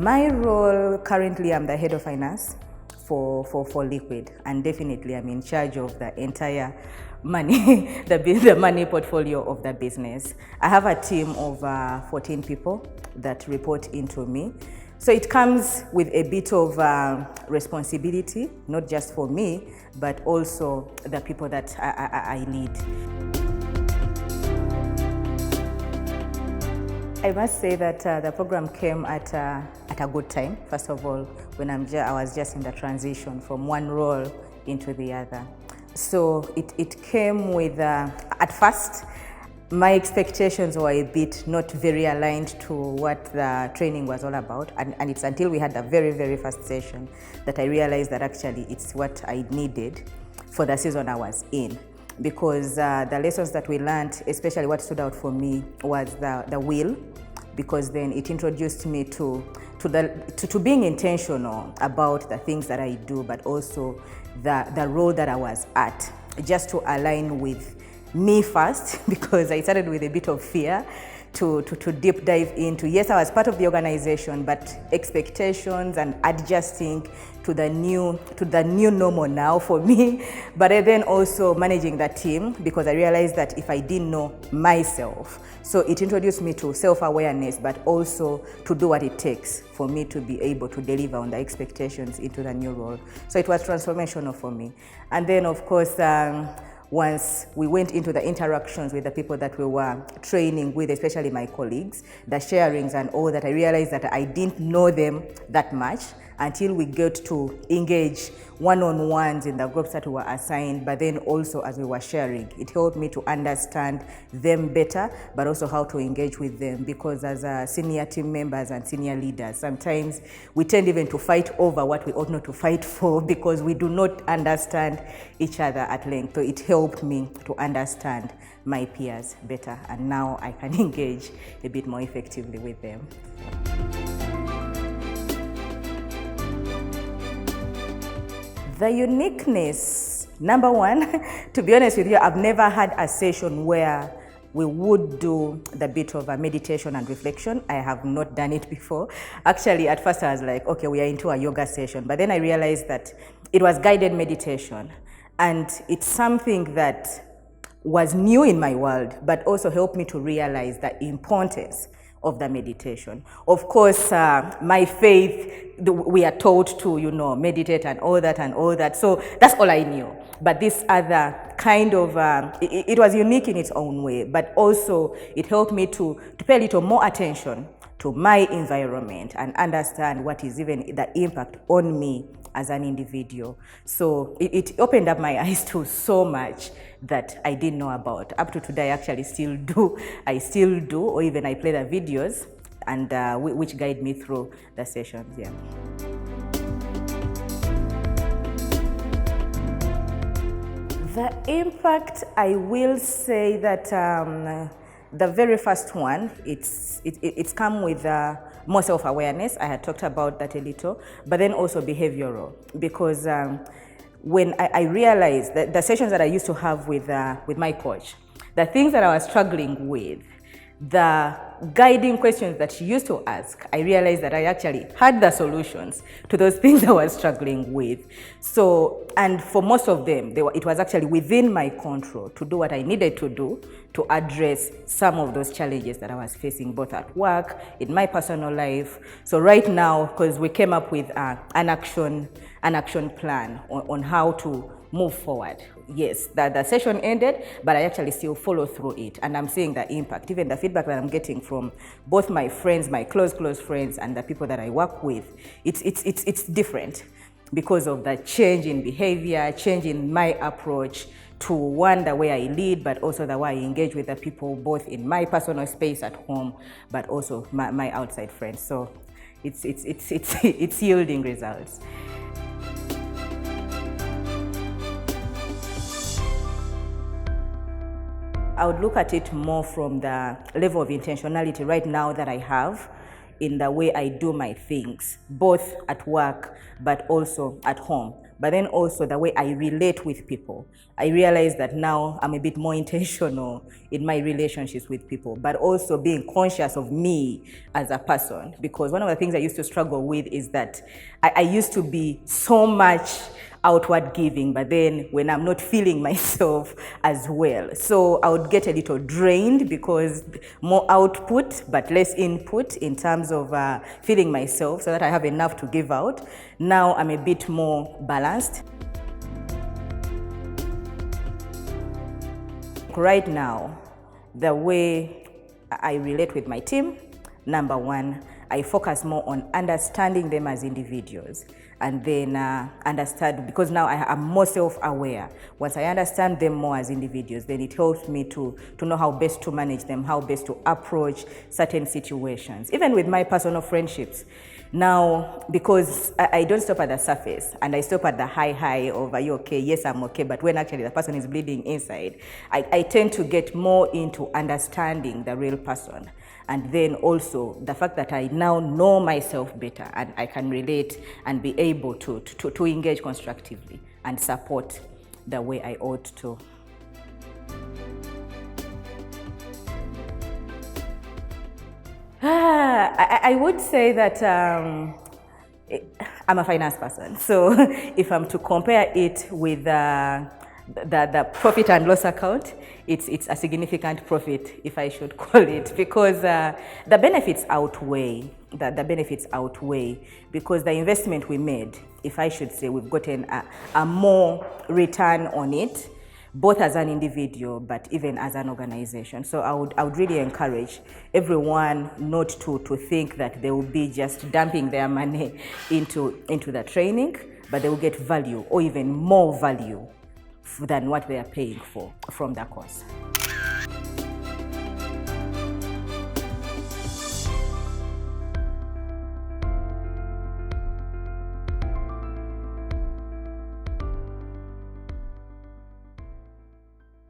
My role currently, I'm the head of finance for Liquid, and definitely I'm in charge of the entire money, the money portfolio of the business. I have a team of 14 people that report into me. So it comes with a bit of responsibility, not just for me, but also the people that I lead. I must say that the program came at a good time. First of all, when I was just in the transition from one role into the other. So it came with, at first, my expectations were a bit not very aligned to what the training was all about. And it's until we had the very, very first session that I realized that actually it's what I needed for the season I was in. Because the lessons that we learned, especially what stood out for me, was the will, because then it introduced me to being intentional about the things that I do, but also the role that I was at, just to align with me first, because I started with a bit of fear to deep dive into, yes, I was part of the organization, but expectations and adjusting to the new normal now for me, but then also managing that team, because I realized that if I didn't know myself, so it introduced me to self-awareness, but also to do what it takes for me to be able to deliver on the expectations into the new role. So it was transformational for me. And then, of course, once we went into the interactions with the people that we were training with, especially my colleagues, the sharings and all that, I realized that I didn't know them that much until we got to engage one-on-ones in the groups that we were assigned, but then also as we were sharing. It helped me to understand them better, but also how to engage with them, because as senior team members and senior leaders, sometimes we tend even to fight over what we ought not to fight for because we do not understand each other at length. So it helped me to understand my peers better, and now I can engage a bit more effectively with them. The uniqueness, number one, to be honest with you, I've never had a session where we would do the bit of a meditation and reflection. I have not done it before. Actually, at first I was like, okay, we are into a yoga session, but then I realized that it was guided meditation, and it's something that was new in my world, but also helped me to realize the importance of the meditation. Of course, my faith, we are taught to, meditate and all that. So that's all I knew. But this other kind of, it was unique in its own way, but also it helped me to pay a little more attention to my environment and understand what is even the impact on me as an individual. So it opened up my eyes to so much that I didn't know about. Up to today, I actually still do. Or even I play the videos and which guide me through the sessions, yeah. The impact, I will say that the very first one, it's come with more self-awareness. I had talked about that a little, but then also behavioral, because when I realized that the sessions that I used to have with my coach, the things that I was struggling with, the guiding questions that she used to ask, I realized that I actually had the solutions to those things I was struggling with. So, and for most of them, it was actually within my control to do what I needed to do to address some of those challenges that I was facing, both at work, in my personal life. So right now, because we came up with an action plan on how to move forward. Yes, the session ended, but I actually still follow through it, and I'm seeing the impact. Even the feedback that I'm getting from both my friends, my close friends, and the people that I work with, it's different because of the change in behavior, change in my approach to, one, the way I lead, but also the way I engage with the people, both in my personal space at home, but also my outside friends. So it's yielding results. I would look at it more from the level of intentionality right now that I have in the way I do my things, both at work, but also at home. but then also the way I relate with people. I realize that now I'm a bit more intentional in my relationships with people, but also being conscious of me as a person. Because one of the things I used to struggle with is that I used to be so much outward giving, but then when I'm not feeling myself as well. So I would get a little drained because more output, but less input in terms of feeling myself so that I have enough to give out. Now I'm a bit more balanced. Right now, the way I relate with my team, number one, I focus more on understanding them as individuals, and then understand, because now I'm more self-aware. Once I understand them more as individuals, then it helps me to know how best to manage them, how best to approach certain situations. Even with my personal friendships, now, because I don't stop at the surface and I stop at the high of, are you okay? Yes, I'm okay. But when actually the person is bleeding inside, I tend to get more into understanding the real person. And then also the fact that I now know myself better and I can relate and be able to engage constructively and support the way I ought to. I would say that I'm a finance person. So if I'm to compare it with the profit and loss account, it's a significant profit, if I should call it, because the benefits outweigh. The benefits outweigh because the investment we made, if I should say, we've gotten a more return on it, both as an individual, but even as an organization. So I would really encourage everyone not to think that they will be just dumping their money into the training, but they will get value or even more value than what they are paying for from the course.